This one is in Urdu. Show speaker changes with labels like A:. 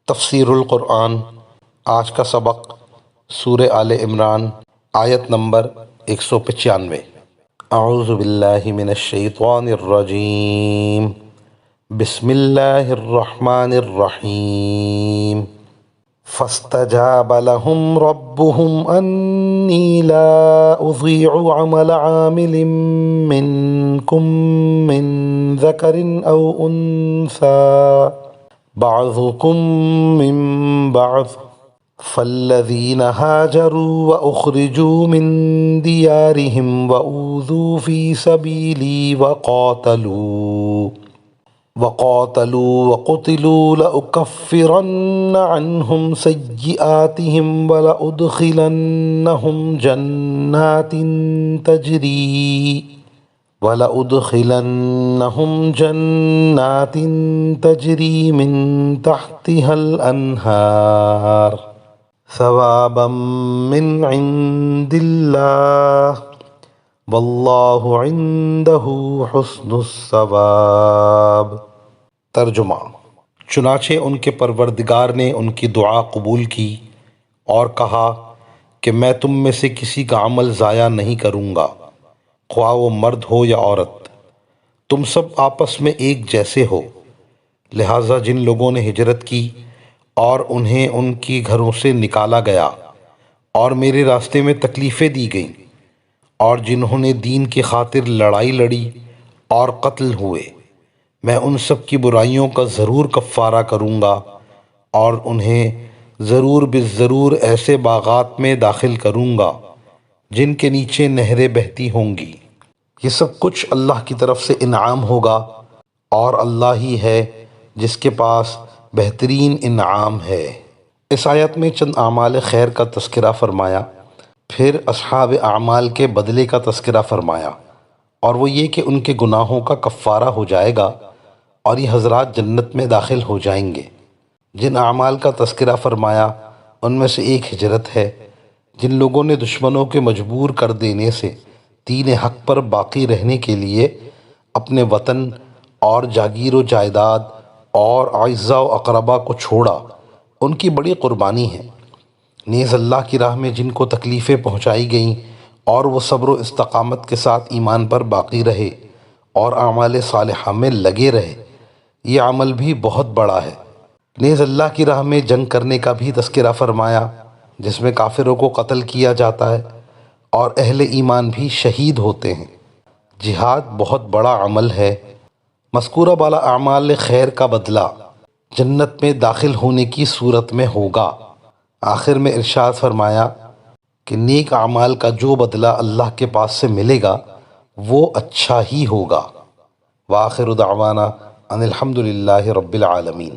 A: تفسیر القرآن۔ آج کا سبق سورہ آل عمران آیت نمبر 195۔ اعوذ باللہ من الشیطان الرجیم، بسم اللہ الرحمن الرحیم۔ فاستجاب لهم ربهم انی لا اضیع عمل عامل منکم من ذکر او انثی بعضكم من بعض فالذين هاجروا وأخرجوا من ديارهم وأوذوا في سبيلي وقاتلوا وقتلوا لأكفرن عنهم سيئاتهم ولأدخلنهم جنات تجري من تحتها الأنهار ثوابا من عند الله واللہ عنده حسن الثواب۔ ترجمہ۔ چنانچہ ان کے پروردگار نے ان کی دعا قبول کی اور کہا کہ میں تم میں سے کسی کا عمل ضائع نہیں کروں گا، خواہ وہ مرد ہو یا عورت، تم سب آپس میں ایک جیسے ہو۔ لہٰذا جن لوگوں نے ہجرت کی اور انہیں ان کی گھروں سے نکالا گیا اور میرے راستے میں تکلیفیں دی گئیں، اور جنہوں نے دین کی خاطر لڑائی لڑی اور قتل ہوئے، میں ان سب کی برائیوں کا ضرور کفارہ کروں گا اور انہیں ضرور بالضرور ایسے باغات میں داخل کروں گا جن کے نیچے نہریں بہتی ہوں گی۔ یہ سب کچھ اللہ کی طرف سے انعام ہوگا، اور اللہ ہی ہے جس کے پاس بہترین انعام ہے۔ اس آیت میں چند اعمال خیر کا تذکرہ فرمایا، پھر اصحاب اعمال کے بدلے کا تذکرہ فرمایا، اور وہ یہ کہ ان کے گناہوں کا کفارہ ہو جائے گا اور یہ حضرات جنت میں داخل ہو جائیں گے۔ جن اعمال کا تذکرہ فرمایا ان میں سے ایک ہجرت ہے۔ جن لوگوں نے دشمنوں کے مجبور کر دینے سے دین حق پر باقی رہنے کے لیے اپنے وطن اور جاگیر و جائیداد اور اعزاء و اقربا کو چھوڑا، ان کی بڑی قربانی ہے۔ نیز اللہ کی راہ میں جن کو تکلیفیں پہنچائی گئیں اور وہ صبر و استقامت کے ساتھ ایمان پر باقی رہے اور اعمال صالحہ میں لگے رہے، یہ عمل بھی بہت بڑا ہے۔ نیز اللہ کی راہ میں جنگ کرنے کا بھی تذکرہ فرمایا، جس میں کافروں کو قتل کیا جاتا ہے اور اہل ایمان بھی شہید ہوتے ہیں۔ جہاد بہت بڑا عمل ہے۔ مذکورہ بالا اعمال خیر کا بدلہ جنت میں داخل ہونے کی صورت میں ہوگا۔ آخر میں ارشاد فرمایا کہ نیک اعمال کا جو بدلہ اللہ کے پاس سے ملے گا وہ اچھا ہی ہوگا۔ وآخر دعوانا ان الحمد للہ رب العالمین۔